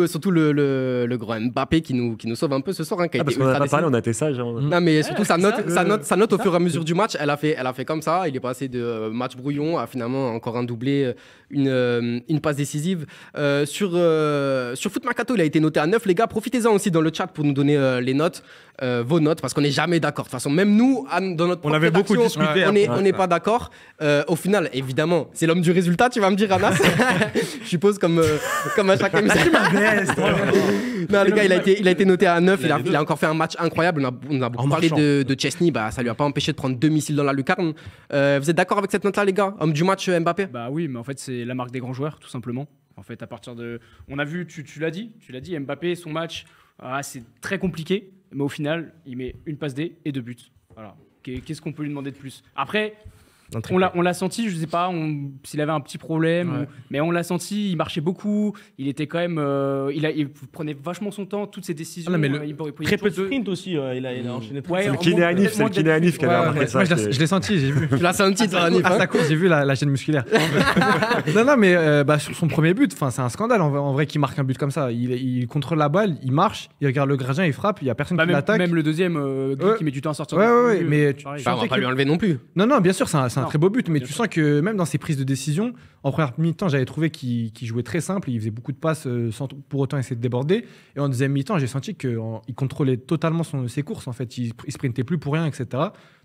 Surtout le grand Mbappé qui nous sauve un peu ce soir. Hein, qui a parce été qu'on n'a ultra pas parlé, décisif. on a été sage. Hein. Non, mais surtout sa note au fur et à mesure du match, elle a fait comme ça. Il est passé de match brouillon à finalement encore un doublé, une passe décisive. Sur Foot Mercato, il a été noté à 9. Les gars, profitez-en aussi dans le chat pour nous donner les notes, vos notes, parce qu'on n'est jamais d'accord. De toute façon, même nous, dans notre on avait beaucoup rédaction, discuté. on n'est pas d'accord. Au final, évidemment, c'est l'homme du résultat, tu vas me dire, Anas. Je suppose comme à chaque émission. Non, les gars, il a été noté à 9. Il a encore fait un match incroyable. On a beaucoup parlé de Chesney. Bah, ça lui a pas empêché de prendre 2 missiles dans la lucarne. Vous êtes d'accord avec cette note-là, les gars? Homme du match, Mbappé? Bah oui, mais en fait, c'est la marque des grands joueurs, tout simplement. En fait, à partir de. On a vu, tu l'as dit, Mbappé, son match, c'est très compliqué. Mais au final, il met une passe D et 2 buts. Voilà. Qu'est-ce qu'on peut lui demander de plus? Après. On l'a senti, je sais pas s'il avait un petit problème, mais on l'a senti, il marchait beaucoup, il était quand même, il prenait vachement son temps, toutes ses décisions. Non, mais très peu de sprint aussi, il a enchaîné. C'est le kiné Hanif qui avait remarqué ça. Moi, je l'ai senti, j'ai vu. Tu l'as senti, toi, Hanif? À sa course, j'ai vu la chaîne musculaire. non, mais sur son premier but, c'est un scandale en vrai qu'il marque un but comme ça. Il contrôle la balle, il marche, il regarde le gardien, il frappe, il y a personne qui l'attaque. Même le deuxième, qui met du temps à sortir. Ouais, mais on va pas lui enlever non plus. Non, bien sûr, c'est un très beau but, mais tu sens que même dans ses prises de décision, en première mi-temps, j'avais trouvé qu'il jouait très simple, il faisait beaucoup de passes sans pour autant essayer de déborder. Et en deuxième mi-temps, j'ai senti qu'il contrôlait totalement ses courses. En fait, il sprintait plus pour rien, etc.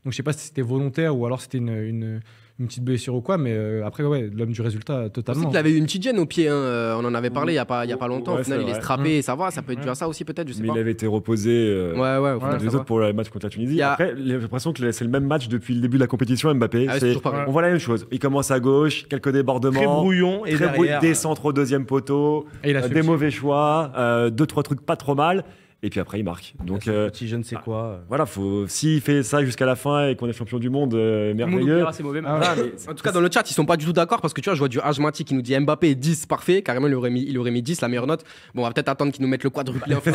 Donc je sais pas si c'était volontaire ou alors c'était une petite blessure ou quoi, mais après, l'homme du résultat, totalement. Il avait eu une petite gêne au pied, hein. On en avait parlé il y a pas longtemps. Au final, il est strappé et ça va, ça peut être dû à ça aussi, peut-être, je sais pas. Mais il avait été reposé au final, des autres pour le match contre la Tunisie. Après, j'ai l'impression que c'est le même match depuis le début de la compétition, Mbappé. On voit la même chose. Il commence à gauche, quelques débordements. Très brouillon, et derrière. Des centres au deuxième poteau, des mauvais choix, 2-3 trucs pas trop mal. Et puis après, il marque. Donc, petit je ne sais quoi. Voilà, s'il fait ça jusqu'à la fin et qu'on est champion du monde, merveilleux. En tout cas, dans le chat, ils sont pas du tout d'accord parce que tu vois, je vois du Hajmati qui nous dit Mbappé 10 parfait. Carrément, il aurait mis 10, la meilleure note. Bon, on va peut-être attendre qu'ils nous mettent le quadruplé en fait.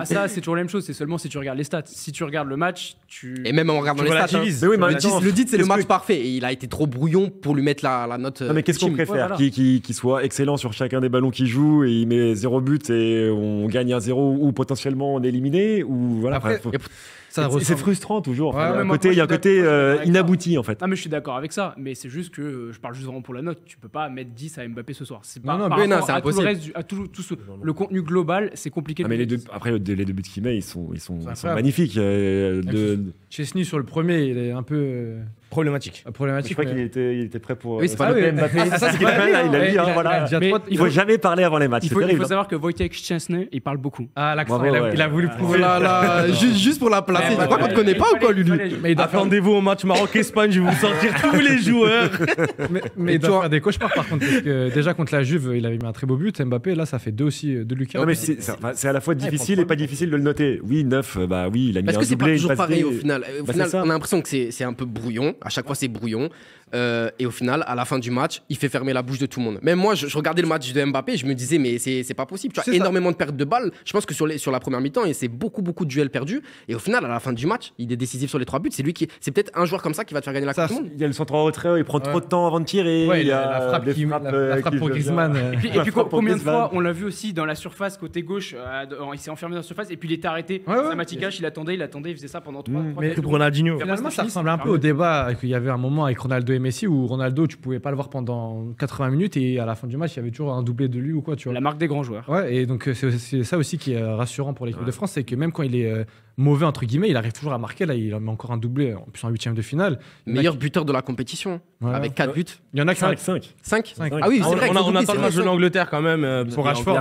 Ça, c'est toujours la même chose. C'est seulement si tu regardes les stats. Si tu regardes le match, Et même en regardant les stats. Le 10, c'est le match parfait. Et il a été trop brouillon pour lui mettre la note. Non, mais qu'est-ce qu'on préfère? Qu'il soit excellent sur chacun des ballons qu'il joue et il met 0 but et on gagne 1-0 ou potentiellement on est éliminé ou voilà. Après, c'est frustrant toujours. Il y a un côté inabouti en fait. Non, mais je suis d'accord avec ça. Mais c'est juste que je parle juste vraiment pour la note. Tu peux pas mettre 10 à Mbappé ce soir. C'est pas c'est impossible. Le contenu global, c'est compliqué. Mais les deux buts qu'il met, ils sont magnifiques. Chesney sur le premier, il est un peu problématique. Je crois qu'il était prêt pour. Oui, c'est pas Mbappé. C'est ce qu'il a dit. Voilà. Il faut jamais parler avant les matchs. Il faut savoir que Wojciech Szczęsny, il parle beaucoup. Ah, l'accent, il a voulu prouver. Juste pour la placer. Tu crois qu'on te connaît pas ou quoi, Lulu? Attendez-vous au match Maroc-Espagne, je vais vous sortir tous les joueurs. Mais il doit faire des cauchemars par contre, parce que déjà contre la Juve, il avait mis un très beau but. Mbappé, là, ça fait 2 aussi de Lucas. Non, mais c'est à la fois difficile et pas difficile de le noter. Oui, 9, bah oui, il a mis un doublé. Parce que c'est pas toujours pareil au final. Au final, on a l'impression que c'est un peu brouillon. À chaque fois, c'est brouillon. Et au final, à la fin du match, il fait fermer la bouche de tout le monde. Même moi, je regardais le match de Mbappé, je me disais, mais c'est pas possible. Tu as énormément de pertes de balles. Je pense que sur la première mi-temps, c'est beaucoup de duels perdus. Et au final, à la fin du match, il est décisif sur les 3 buts. C'est peut-être un joueur comme ça qui va te faire gagner la Coupe du Monde. Il y a le centre en retrait, il prend trop de temps avant de tirer. Il y a la frappe pour Griezmann. Et puis combien de fois on l'a vu aussi dans la surface côté gauche, il s'est enfermé dans la surface et puis il était arrêté. Samaticach, il attendait, il faisait ça pendant 3 Mais Ronaldinho. Finalement, ça ressemble un peu au débat qu'il y avait un moment avec Ronaldo et Messi où Ronaldo, tu pouvais pas le voir pendant 80 minutes et à la fin du match, il y avait toujours un doublé de lui ou quoi, tu vois. La marque des grands joueurs. Ouais, et donc c'est ça aussi qui est rassurant pour l'équipe de France, c'est que même quand il est mauvais entre guillemets, il arrive toujours à marquer. Là, il en met encore un doublé en plus en 8e de finale. Meilleur buteur de la compétition avec 4 buts. Il y en a 5. 5. Ah oui, c'est vrai. On attend le match de l'Angleterre quand même pour Rashford.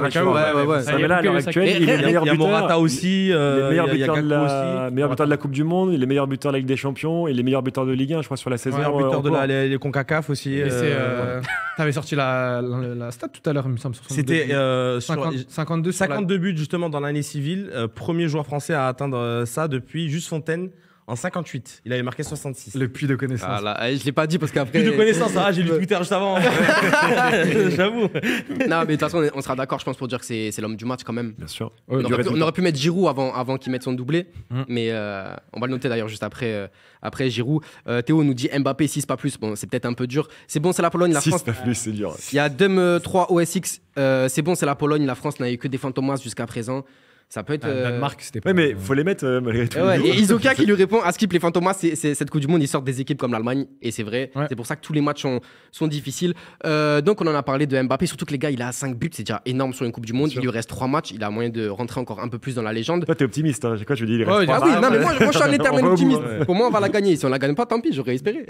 Mais là, à l'heure actuelle, il est meilleur buteur. Il y a Morata aussi. Les meilleurs buteurs de la Coupe du Monde, les meilleurs buteurs de la Ligue des Champions et les meilleurs buteurs de Ligue 1, je crois, sur la saison. Meilleur buteur de la CONCACAF aussi. T'avais sorti la stat tout à l'heure, il me semble. C'était 52 buts justement dans l'année civile. Premier joueur français à atteindre ça depuis Juste Fontaine en 58. Il avait marqué 66. Le puits de connaissance. Ah là, je l'ai pas dit parce qu'après. Plus de connaissances, j'ai lu Twitter juste avant. J'avoue. Non, mais de toute façon, on sera d'accord, je pense, pour dire que c'est l'homme du match quand même. Bien sûr. On aurait pu mettre Giroud avant qu'il mette son doublé, mais on va le noter d'ailleurs juste après Giroud. Théo nous dit Mbappé 6 pas plus. Bon, c'est peut-être un peu dur. C'est bon, c'est la Pologne, la 6 France. pas plus, c'est dur. Il y a Dum 3 OSX. C'est bon, c'est la Pologne, la France n'a eu que des fantomas jusqu'à présent. Ça peut être. Danemark, c'était pas. Ouais, mais faut les mettre malgré tout. Ouais, et Isoka qui lui répond à Skip, les fantomas, c'est cette Coupe du Monde, ils sortent des équipes comme l'Allemagne, et c'est vrai. Ouais. C'est pour ça que tous les matchs sont difficiles. Donc on en a parlé de Mbappé, surtout que les gars, il a 5 buts, c'est déjà énorme sur une Coupe du Monde. Il lui reste 3 matchs, il a moyen de rentrer encore un peu plus dans la légende. Toi, t'es optimiste, hein. Quoi, tu dis, il Ouais, reste Ah trois. oui, non, mais moi je suis un éternel On va au bout, optimiste. ouais. Pour moi, on va la gagner. Si on la gagne pas, tant pis, j'aurais espéré.